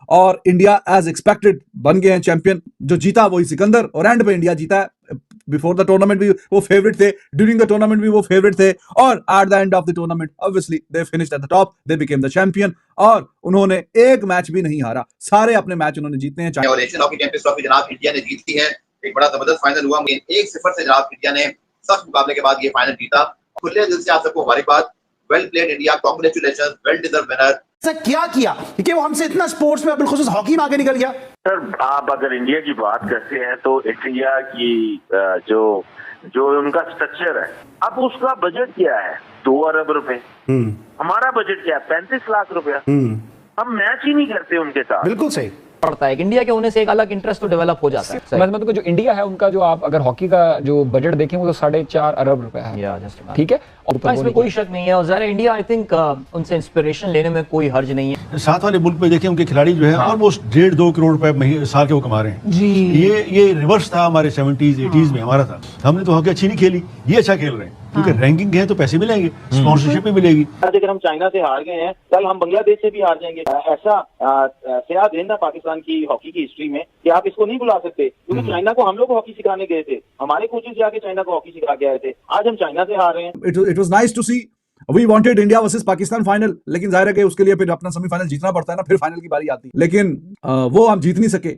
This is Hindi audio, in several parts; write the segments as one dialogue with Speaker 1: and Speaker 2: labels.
Speaker 1: और इंडिया एज एक्सपेक्टेड बन गए हैं चैंपियन। जो जीता वही सिकंदर, और एंड पे इंडिया जीता है। बिफोर द टूर्नामेंट भी वो फेवरेट थे, ड्यूरिंग द टूर्नामेंट भी वो फेवरेट थे, और eight the end of the tournament obviously they finished at the top, they became the champion. और उन्होंने एक मैच भी नहीं हारा, सारे अपने मैच उन्होंने जीते हैं।
Speaker 2: और एशियन हॉकी चैंपियंस ट्रॉफी जनाब इंडिया ने जीती है। एक बड़ा जबरदस्त फाइनल हुआ, 1-0 से जनाब इंडिया ने सख्त मुकाबले के बाद ये फाइनल जीता। खुले दिल से आप सबको मुबारकबाद। Well played India, congratulations, well deserve winner.
Speaker 3: ऐसा क्या किया कि वो हमसे इतना स्पोर्ट्स में बिलखुसूस हॉकी में आगे निकल गया?
Speaker 4: सर आप अगर इंडिया की बात करते हैं तो इंडिया की जो उनका स्ट्रक्चर है, अब उसका बजट क्या है? 2 अरब रुपए। हमारा बजट क्या है? 35 लाख रुपया। हम मैच ही नहीं करते उनके साथ।
Speaker 3: बिल्कुल सही
Speaker 5: पड़ता है। इंडिया के होने से एक अलग इंटरेस्ट तो डेवलप हो जाता है।
Speaker 6: मतलब जो इंडिया है उनका, जो आप अगर हॉकी का जो बजट देखें वो तो 4.5 अरब रुपए है। ठीक है,
Speaker 5: और इसमें कोई शक नहीं है। और ज़रा इंडिया आई थिंक उनसे इंस्पिरेशन लेने में कोई हर्ज नहीं है।
Speaker 7: साथ वाले मुल्क पे देखें, उनके खिलाड़ी जो है ऑलमोस्ट 1.5-2 करोड़ रुपए साल के वो कमा रहे हैं जी। ये रिवर्स था हमारे 70s 80s में हमारा था। हमने तो हॉकी अच्छी नहीं खेली, ये अच्छा खेल रहे हैं क्योंकि रैंकिंग है तो पैसे मिलेंगे, स्पॉन्सरशिप भी मिलेगी।
Speaker 8: आज अगर हम चाइना से हार गए हैं, कल हम बांग्लादेश से भी हार जाएंगे। ऐसा सयाद रहना पाकिस्तान की हॉकी की हिस्ट्री में कि आप इसको नहीं भुला सकते, क्योंकि चाइना को हम लोग हॉकी सिखाने गए थे, हमारे कोचेस जाके चाइना को हॉकी सिखा के आए थे। आज हम चाइना से हार रहे हैं।
Speaker 1: It was nice to see. We wanted India versus Pakistan final, लेकिन जाहिर है कि उसके लिए फिर अपना सेमीफाइनल जीतना पड़ता है ना, फिर फाइनल की बारी आती है। लेकिन वो हम जीत नहीं सके।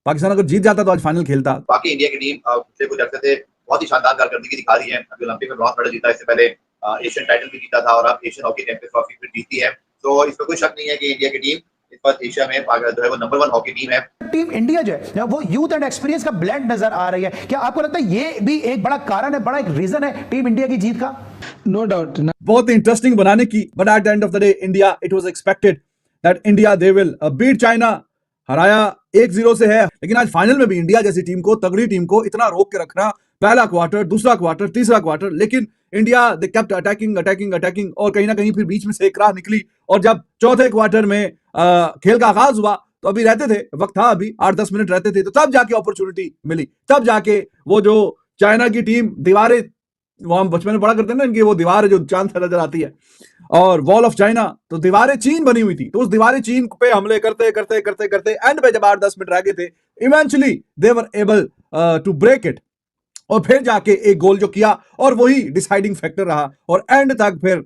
Speaker 1: पाकिस्तान अगर जीत जाता तो आज फाइनल खेलता।
Speaker 2: बाकी इंडिया की टीम पिछले कुछ अर्से से बहुत ही शानदार कारकर्दगी दिखा रही है। अभी ओलंपिक में ब्रॉन्ज मेडल जीता, इससे पहले एशियन टाइटल भी जीता था, और अब एशियन हॉकी चैंपियंस ट्रॉफी भी जीती है। तो इसमें कोई शक नहीं है कि इंडिया की टीम इस वक्त एशिया में जो है वो नंबर 1 हॉकी टीम है।
Speaker 3: टीम इंडिया जो है वो यूथ एंड एक्सपीरियंस का ब्लेंड नजर आ रही है। क्या आपको लगता है ये भी एक बड़ा कारण है, बड़ा एक रीजन है टीम इंडिया की जीत का?
Speaker 1: No doubt. बहुत इंटरेस्टिंग बनाने की, but at the end of the day India, it was expected that India they will beat China. हराया 1-0 से है, लेकिन आज फाइनल में भी इंडिया जैसी टीम को, तगड़ी टीम को इतना रोक के रखना, पहला क्वार्टर, दूसरा क्वार्टर, तीसरा क्वार्टर, लेकिन इंडिया दे केप्ट अटैकिंग और कहीं ना कहीं फिर बीच में से एक राह निकली। और जब चौथे क्वार्टर में खेल का आगाज हुआ तो अभी रहते थे, वक्त था अभी 8-10 मिनट रहते थे, तो तब जाके अपॉर्चुनिटी मिली, तब जाके वो जो चाइना की टीम दीवारें, वो हम बचपन में पढ़ा करते हैं ना, इनकी वो दीवार जो चांद से नजर आती है, और वॉल ऑफ चाइना, तो दीवारें चीन बनी हुई थी, तो उस दीवारें चीन पे हमले करते एंड पे जब 8-10 मिनट रह गए थे, eventually they were able to break it, और फिर जाके एक गोल जो किया, और वही डिसाइडिंग फैक्टर रहा, और एंड तक फिर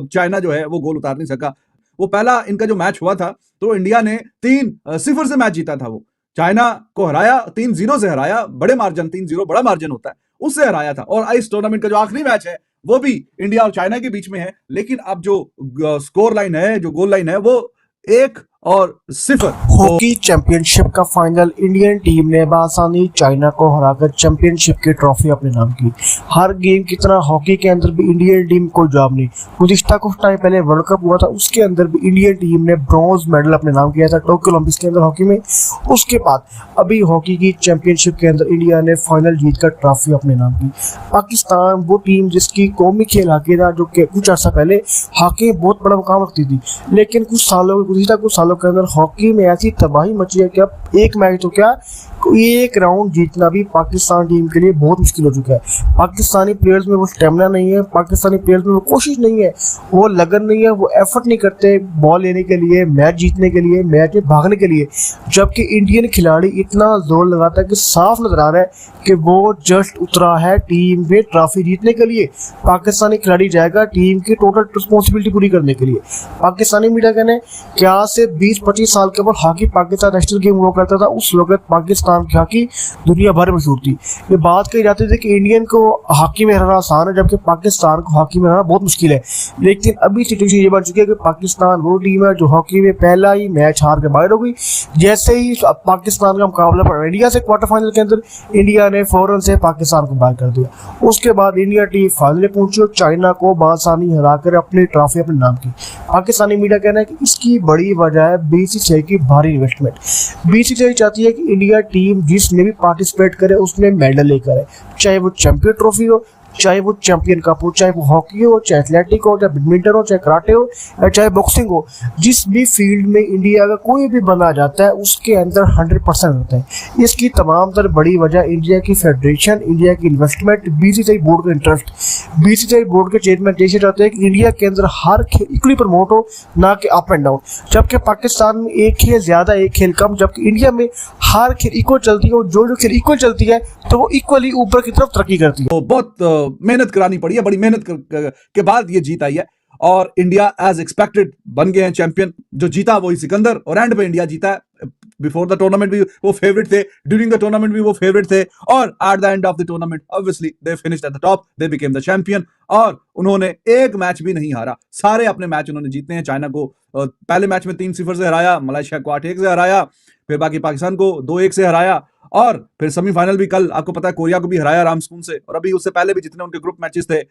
Speaker 1: चाइना जो है वो गोल उतार नहीं सका। वो पहला इनका जो मैच हुआ था तो इंडिया ने 3-0 से मैच जीता था। वो चाइना को हराया, 3-0 से हराया, बड़े मार्जिन, 3-0 बड़ा मार्जिन होता है, उससे हराया था। और इस टूर्नामेंट का जो आखिरी मैच है वो भी इंडिया और चाइना के बीच में है, लेकिन अब जो स्कोर लाइन है, जो गोल लाइन है, वो 1-0।
Speaker 9: हॉकी चैंपियनशिप का फाइनल इंडियन टीम ने बआसानी चाइना को हराकर चैंपियनशिप की ट्रॉफी अपने नाम की। हर गेम की तरह हॉकी के अंदर भी इंडियन टीम को जॉब नहीं। गुज़िश्ता कुछ टाइम पहले वर्ल्ड कप हुआ था, उसके अंदर भी इंडियन टीम ने ब्रॉन्ज मेडल अपने नाम किया था टोक्यो ओलंपिक्स के अंदर हॉकी में। उसके बाद अभी हॉकी की चैंपियनशिप के अंदर इंडिया ने फाइनल जीतकर ट्रॉफी अपने नाम की। पाकिस्तान वो टीम जिसकी कौमी खेल हॉकी था, जो कि कुछ अर्सा पहले हॉकी बहुत बड़ा मुकाम रखती थी, लेकिन कुछ सालों के अंदर हॉकी में ऐसी तबाही मची है कि अब एक मैच तो क्या, एक राउंड जीतना भी पाकिस्तान टीम के लिए बहुत मुश्किल हो चुका है। पाकिस्तानी प्लेयर्स में वो स्टेमिना नहीं है, पाकिस्तानी प्लेयर्स में वो कोशिश नहीं है, वो लगन नहीं है, वो एफर्ट नहीं करते बॉल लेने के लिए, मैच जीतने के लिए, मैच में भागने के लिए। जबकि इंडियन खिलाड़ी इतना जोर लगाता है कि साफ नजर आ रहा है कि वो जस्ट उतरा है टीम में ट्रॉफी जीतने के लिए। पाकिस्तानी खिलाड़ी जाएगा टीम की टोटल रिस्पॉन्सिबिलिटी पूरी करने के लिए। पाकिस्तानी मीडिया कहने क्या से 20-25 साल के बाद हॉकी पाकिस्तान नेशनल गेम हुआ करता था, उस वक्त पाकिस्तान की हॉकी दुनिया भर में मशहूर थी। ये बात कही जाती थी कि इंडियन को हॉकी में हराना आसान है, जबकि पाकिस्तान को हॉकी में हराना बहुत मुश्किल है। लेकिन अभी सिचुएशन ये बन चुकी है कि पाकिस्तान वो टीम है जो हॉकी में पहला ही मैच हार के बाहर हो गई। जैसे ही पाकिस्तान का मुकाबला पड़ा इंडिया से क्वार्टर फाइनल के अंदर, इंडिया ने फौरन से पाकिस्तान को बाहर कर दिया। उसके बाद इंडिया टीम फाइनल में पहुंची और चाइना को बआसानी हराकर अपनी ट्रॉफी अपने नाम की। पाकिस्तानी मीडिया कहना है कि इसकी बड़ी वजह है बीसीसीआई की भारी इन्वेस्टमेंट। बीसीसीआई चाहती है कि इंडिया टीम जिसने भी पार्टिसिपेट करे उसमें मेडल लेकर आए, चाहे वो चैंपियन ट्रॉफी हो, चाहे वो चैंपियन कप हो, चाहे वो हॉकी हो, चाहे एथलेटिक हो, चाहे बैडमिंटन हो, चाहे कराटे हो या चाहे बॉक्सिंग हो, जिस भी फील्ड में इंडिया का कोई भी बंदा आ जाता है उसके अंदर 100% होता है। इसकी तमाम तर बड़ी वजह इंडिया की फेडरेशन, इंडिया की इन्वेस्टमेंट, बीसीसीआई बोर्ड का इंटरेस्ट। बीसीसीआई बोर्ड के चेयरमैन ये चाहते हैं कि इंडिया के अंदर हर खेल इक्वली प्रमोट हो, ना कि अप एंड डाउन। जबकि पाकिस्तान में एक खेल ज्यादा एक खेल कम, जबकि इंडिया में हर खेल इक्वल चलती है और जो खेल इक्वल चलती है तो वो इक्वली ऊपर की तरफ तरक्की करती है।
Speaker 1: तो बहुत मेहनत करानी पड़ी है, बड़ी मेहनत के बाद ये जीत आई है और इंडिया एज एक्सपेक्टेड बन गए हैं चैंपियन। जो जीता वही सिकंदर और एंड पे इंडिया जीता है। बिफोर द टूर्नामेंट भी वो फेवरेट थे, ड्यूरिंग द टूर्नामेंट भी वो फेवरेट थे और eight the end of the tournament obviously they finished at the top, they became the champion. और उन्होंने एक मैच भी नहीं हारा, सारे अपने मैच उन्होंने जीते हैं। चाइना को पहले मैच में 3-0 से हराया, मलेशिया को 8-1 से हराया, फिर बाकी पाकिस्तान को 2-1 से हराया और फिर सेमीफाइनल भी कल आपको पता है कोरिया को भी हराया रामस्पून से। और अभी उससे पहले भी जितने उनके ग्रुप मैचेस थे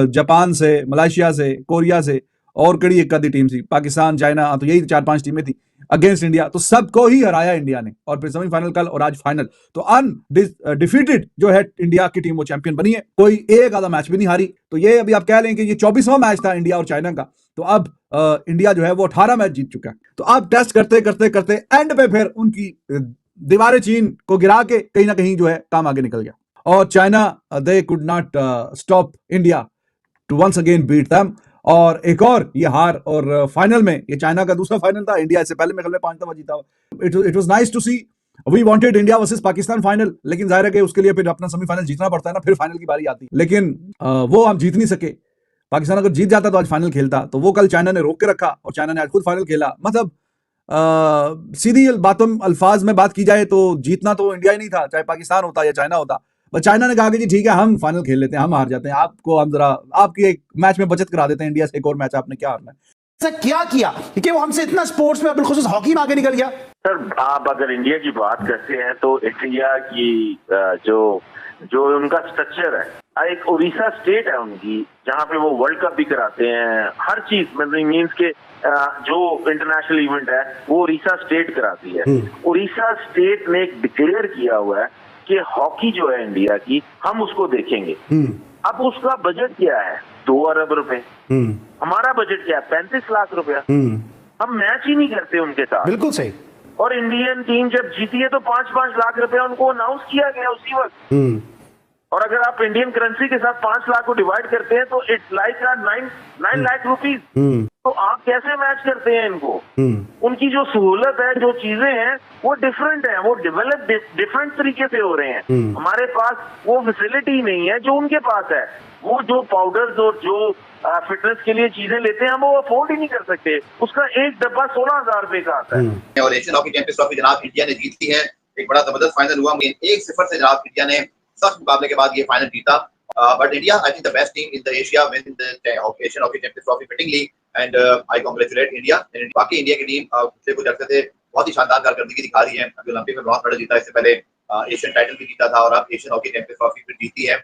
Speaker 1: जापान से, मलेशिया से, कोरिया से और कड़ी एक आधी टीम थी, पाकिस्तान, चाइना, तो यही 4-5 टीमें थी अगेंस्ट इंडिया, तो सबको ही हराया इंडिया ने। और फिर सेमीफाइनल कल और आज फाइनल, तो अनडिफीटेड जो है इंडिया की टीम वो चैंपियन बनी है, कोई एक आधा मैच भी नहीं हारी। तो ये अभी आप कह लें कि ये 24वां मैच था इंडिया और चाइना का, तो अब इंडिया जो है वो 18 मैच जीत चुका है। तो अब टेस्ट करते करते करते एंड पे फिर उनकी दीवारें चीन को गिरा के कहीं ना कहीं जो है काम आगे निकल गया और China they could not stop India to once again beat them. और एक और ये हार और फाइनल में, ये चाइना का दूसरा फाइनल था, इंडिया इससे पहले मेरे ख्याल में 5 दफा जीता। It was nice to see. We wanted India versus Pakistan final, लेकिन जाहिर है कि उसके लिए फिर अपना सेमीफाइनल जीतना पड़ता है ना, फिर फाइनल की बारी आती है, लेकिन वो हम जीत नहीं सके। पाकिस्तान अगर जीत जाता तो आज फाइनल खेलता, तो वो कल चाइना ने रोक के रखा और चाइना ने आज खुद फाइनल खेला। मतलब सीधी बातों अल्फाज में बात की जाए तो जीतना तो इंडिया ही नहीं था, चाहे पाकिस्तान होता या चाइना होता। बस चाइना ने कहा कि जी ठीक है, हम फाइनल खेल लेते हैं, हम हार जाते हैं, आपको हम जरा आपकी एक मैच में बचत करा देते हैं, इंडिया से एक और मैच, आपने क्या हारना है।
Speaker 3: ऐसा क्या किया कि वो हमसे इतना स्पोर्ट्स में बिलखुसूस हॉकी में आगे निकल गया?
Speaker 4: सर, आप अगर इंडिया की बात करते हैं तो इंडिया की जो उनका स्ट्रक्चर है, एक उड़ीसा स्टेट है उनकी, जहाँ पे वो वर्ल्ड कप भी कराते हैं, हर चीज मतलब मीन्स के जो इंटरनेशनल इवेंट है वो उड़ीसा स्टेट कराती है। उड़ीसा स्टेट ने एक डिक्लेयर किया हुआ है कि हॉकी जो है इंडिया की, हम उसको देखेंगे। अब उसका बजट क्या है? 2 अरब रुपए। हमारा बजट क्या है? 35 लाख रुपया। हम मैच ही नहीं करते उनके साथ।
Speaker 3: बिल्कुल सही।
Speaker 4: और इंडियन टीम जब जीती है तो 5-5 लाख रुपया उनको अनाउंस किया गया उसी वक्त। और अगर आप इंडियन करेंसी के साथ 5 लाख को डिवाइड करते हैं तो इट्स लाइक 9 लाख रुपीज। तो आप कैसे मैच करते हैं इनको? उनकी जो सहूलत है, जो चीजें हैं वो डिफरेंट है, वो डेवलप डिफरेंट तरीके से हो रहे हैं। हमारे पास वो फैसिलिटी नहीं है जो उनके पास है। वो जो पाउडर्स और जो फिटनेस के लिए चीजें लेते हैं हम वो अफोर्ड ही नहीं कर सकते। उसका एक डब्बा 16,000 रुपए का आता है।
Speaker 2: और एशियन हॉकी चैंपियंस ट्रॉफी जनाब इंडिया ने जीत ली है। एक बड़ा जबरदस्त फाइनल हुआ, 1-0 से जनाब इंडिया ने सख्त मुकाबले के बाद ये फाइनल जीता। But India, I think the best team in the Asia win the Asian hockey champions trophy fittingly, and I congratulate India. बाकी इंडिया की टीम पिछले कुछ अर्से से बहुत ही शानदार कारकर्दगी दिखा रही है। अभी ओलंपिक में ब्रॉन्ज मेडल जीता, इससे पहले एशियन टाइटल भी जीता था और अब एशियन हॉकी चैंपियंस ट्रॉफी फिर जीती है।